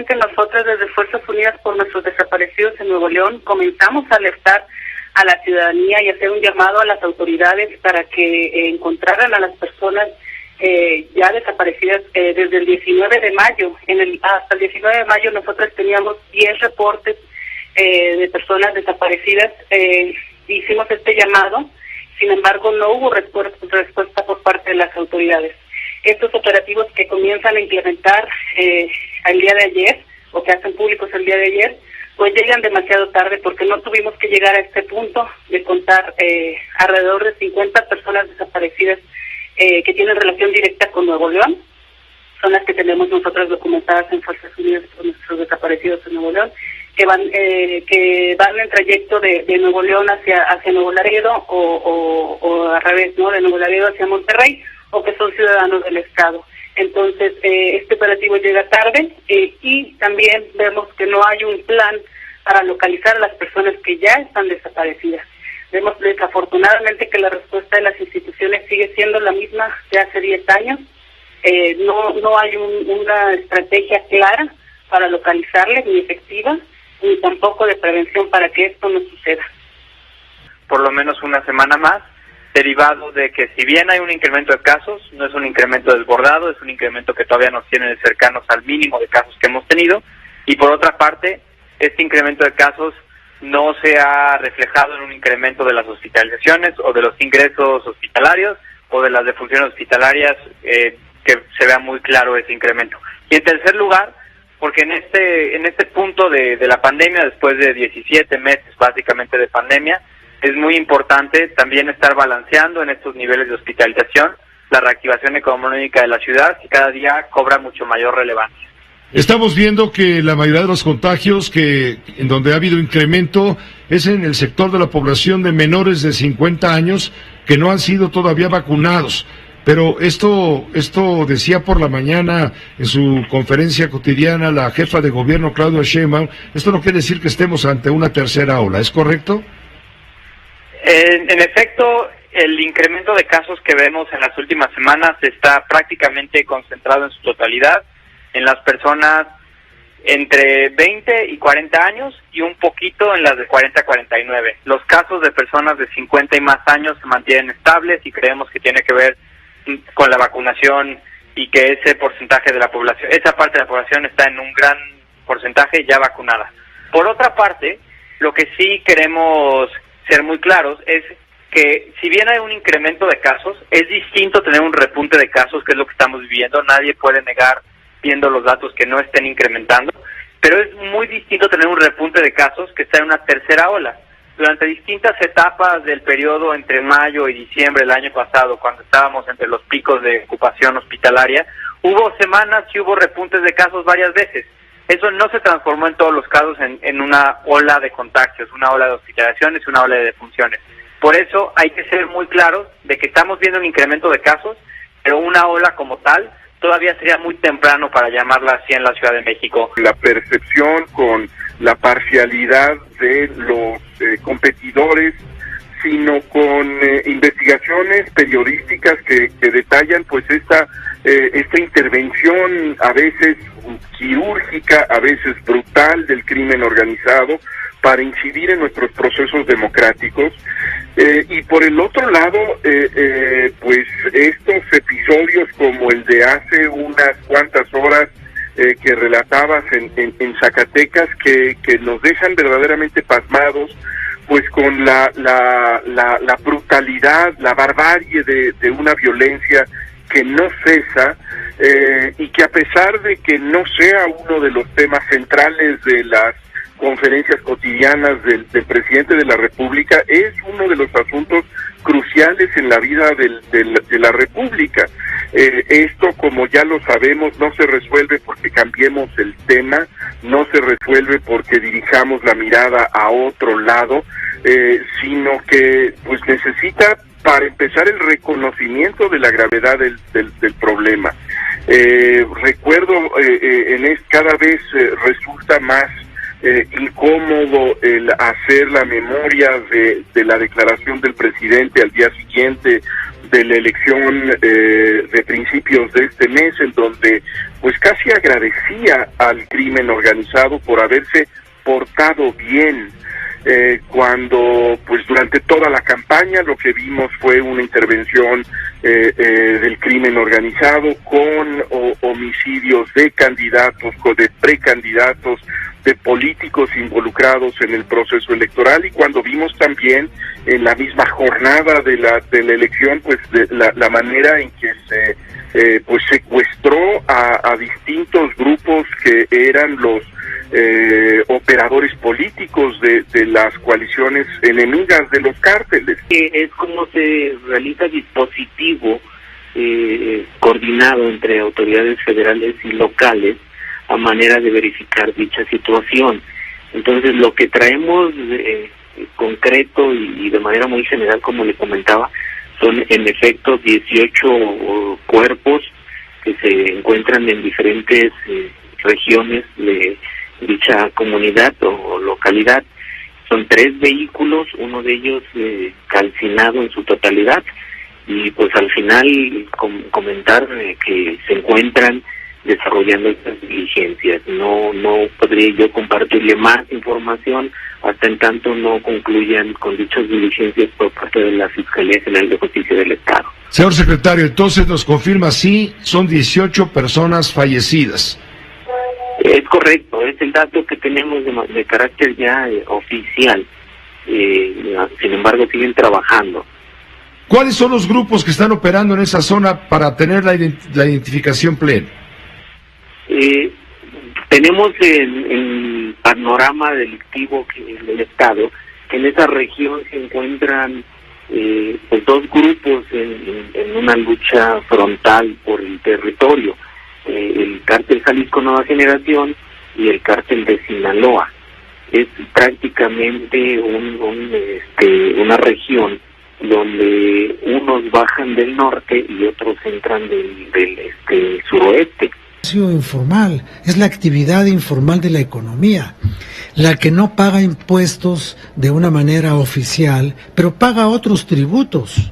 Nosotros desde Fuerzas Unidas por Nuestros Desaparecidos en Nuevo León comenzamos a alertar a la ciudadanía y hacer un llamado a las autoridades para que encontraran a las personas ya desaparecidas desde el 19 de mayo. Hasta el 19 de mayo nosotros teníamos 10 reportes de personas desaparecidas. Hicimos este llamado, sin embargo no hubo respuesta por parte de las autoridades. Estos operativos que comienzan a implementar el día de ayer, o que hacen públicos el día de ayer, pues llegan demasiado tarde porque no tuvimos que llegar a este punto de contar alrededor de 50 personas desaparecidas que tienen relación directa con Nuevo León. Son las que tenemos nosotras documentadas en Fuerzas Unidas por Nuestros Desaparecidos en Nuevo León, que van en trayecto de Nuevo León hacia Nuevo Laredo o al revés, ¿no? De Nuevo Laredo hacia Monterrey, o que son ciudadanos del estado. Entonces, este operativo llega tarde y también vemos que no hay un plan para localizar a las personas que ya están desaparecidas. Vemos desafortunadamente que la respuesta de las instituciones sigue siendo la misma de hace 10 años. No hay una estrategia clara para localizarles, ni efectiva, ni tampoco de prevención para que esto no suceda. Por lo menos una semana más, derivado de que si bien hay un incremento de casos, no es un incremento desbordado, es un incremento que todavía nos tiene cercanos al mínimo de casos que hemos tenido, y por otra parte, este incremento de casos no se ha reflejado en un incremento de las hospitalizaciones o de los ingresos hospitalarios o de las defunciones hospitalarias, que se vea muy claro ese incremento. Y en tercer lugar, porque en este punto de la pandemia, después de 17 meses básicamente de pandemia, es muy importante también estar balanceando en estos niveles de hospitalización la reactivación económica de la ciudad, que cada día cobra mucho mayor relevancia. Estamos viendo que la mayoría de los contagios en donde ha habido incremento es en el sector de la población de menores de 50 años que no han sido todavía vacunados. Pero esto decía por la mañana en su conferencia cotidiana la jefa de gobierno Claudia Sheinbaum. Esto no quiere decir que estemos ante una tercera ola, ¿es correcto? En efecto, el incremento de casos que vemos en las últimas semanas está prácticamente concentrado en su totalidad en las personas entre 20 y 40 años y un poquito en las de 40 a 49. Los casos de personas de 50 y más años se mantienen estables y creemos que tiene que ver con la vacunación y que ese porcentaje de la población, esa parte de la población está en un gran porcentaje ya vacunada. Por otra parte, lo que sí queremos ser muy claros es que si bien hay un incremento de casos, es distinto tener un repunte de casos, que es lo que estamos viviendo. Nadie puede negar, viendo los datos, que no estén incrementando, pero es muy distinto tener un repunte de casos que está en una tercera ola. Durante distintas etapas del periodo entre mayo y diciembre del año pasado, cuando estábamos entre los picos de ocupación hospitalaria, hubo semanas y hubo repuntes de casos varias veces. Eso no se transformó en todos los casos en una ola de contagios, una ola de hospitalizaciones y una ola de defunciones. Por eso hay que ser muy claros de que estamos viendo un incremento de casos, pero una ola como tal todavía sería muy temprano para llamarla así en la Ciudad de México. La percepción con la parcialidad de los competidores, sino con investigaciones periodísticas que detallan pues esta intervención a veces quirúrgica, a veces brutal del crimen organizado para incidir en nuestros procesos democráticos. Y por el otro lado, pues estos episodios como el de hace unas cuantas horas que relatabas en Zacatecas, que nos dejan verdaderamente pasmados, pues con la brutalidad, la barbarie de una violencia que no cesa, y que a pesar de que no sea uno de los temas centrales de las conferencias cotidianas del presidente de la República, es uno de los asuntos cruciales en la vida de la República. Esto, como ya lo sabemos, no se resuelve porque cambiemos el tema, no se resuelve porque dirijamos la mirada a otro lado, sino que pues necesita, para empezar, el reconocimiento de la gravedad del problema. Recuerdo, cada vez resulta más incómodo el hacer la memoria de la declaración del presidente al día siguiente de la elección de principios de este mes, en donde pues casi agradecía al crimen organizado por haberse portado bien, cuando pues durante toda la campaña lo que vimos fue una intervención del crimen organizado con homicidios de candidatos, de precandidatos, de políticos involucrados en el proceso electoral, y cuando vimos también en la misma jornada de la elección, pues la manera en que se pues secuestró a distintos grupos que eran los operadores políticos de las coaliciones enemigas de los cárteles. Es como se realiza dispositivo coordinado entre autoridades federales y locales a manera de verificar dicha situación. Entonces, lo que traemos concreto y de manera muy general, como le comentaba, son en efecto 18 cuerpos que se encuentran en diferentes regiones de dicha comunidad o localidad. Son 3 vehículos, uno de ellos calcinado en su totalidad, y pues al final comentar que se encuentran desarrollando estas diligencias. No podría yo compartirle más información hasta en tanto no concluyan con dichas diligencias por parte de la Fiscalía General de Justicia del Estado. Señor secretario, entonces nos confirma, sí, son 18 personas fallecidas. Es correcto, es el dato que tenemos de carácter ya oficial. Sin embargo, siguen trabajando. ¿Cuáles son los grupos que están operando en esa zona para tener la identificación plena? Tenemos el panorama delictivo del Estado, que en esa región se encuentran pues 2 grupos en una lucha frontal por el territorio. El cártel Jalisco Nueva Generación y el cártel de Sinaloa. Es prácticamente una región donde unos bajan del norte y otros entran del suroeste. Informal, es la actividad informal de la economía, la que no paga impuestos de una manera oficial, pero paga otros tributos,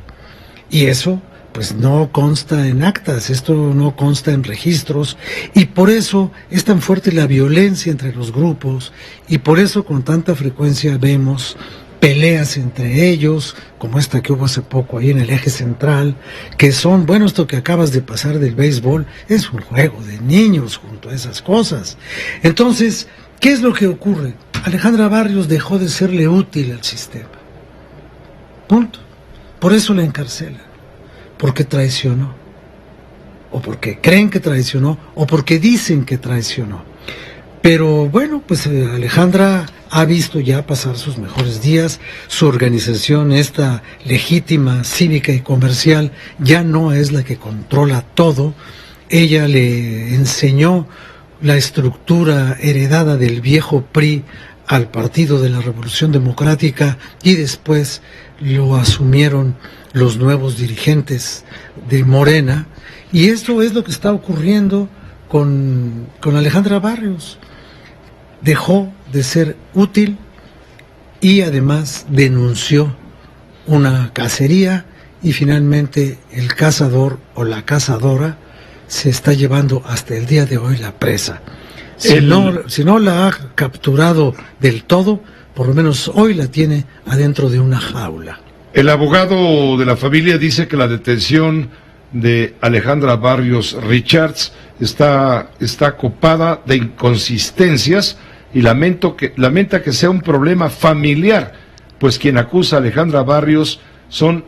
y eso pues no consta en actas, esto no consta en registros, y por eso es tan fuerte la violencia entre los grupos, y por eso con tanta frecuencia vemos peleas entre ellos, como esta que hubo hace poco ahí en el eje central, que son, bueno, esto que acabas de pasar del béisbol, es un juego de niños junto a esas cosas. Entonces, ¿qué es lo que ocurre? Alejandra Barrios dejó de serle útil al sistema. Punto. Por eso la encarcelan. Porque traicionó. O porque creen que traicionó, o porque dicen que traicionó. Pero bueno, pues Alejandra ha visto ya pasar sus mejores días, su organización, esta legítima, cívica y comercial, ya no es la que controla todo. Ella le enseñó la estructura heredada del viejo PRI al Partido de la Revolución Democrática y después lo asumieron los nuevos dirigentes de Morena, y esto es lo que está ocurriendo con Alejandra Barrios. Dejó de ser útil y además denunció una cacería, y finalmente el cazador o la cazadora se está llevando hasta el día de hoy la presa. Si no la ha capturado del todo, por lo menos hoy la tiene adentro de una jaula. El abogado de la familia dice que la detención de Alejandra Barrios Richards está copada de inconsistencias, y lamenta que sea un problema familiar, pues quien acusa a Alejandra Barrios son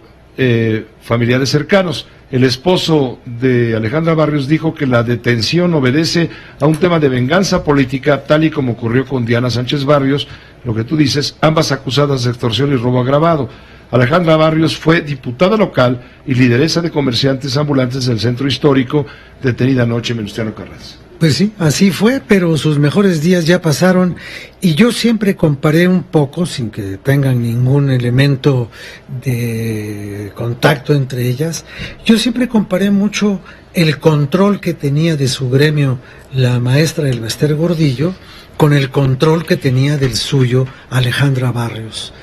familiares cercanos. El esposo de Alejandra Barrios dijo que la detención obedece a un tema de venganza política, tal y como ocurrió con Diana Sánchez Barrios, lo que tú dices, ambas acusadas de extorsión y robo agravado. Alejandra Barrios fue diputada local y lideresa de comerciantes ambulantes del centro histórico, detenida anoche en Venustiano Carranza. Pues sí, así fue, pero sus mejores días ya pasaron, y yo siempre comparé un poco, sin que tengan ningún elemento de contacto entre ellas, yo siempre comparé mucho el control que tenía de su gremio la maestra Elbester Gordillo con el control que tenía del suyo Alejandra Barrios.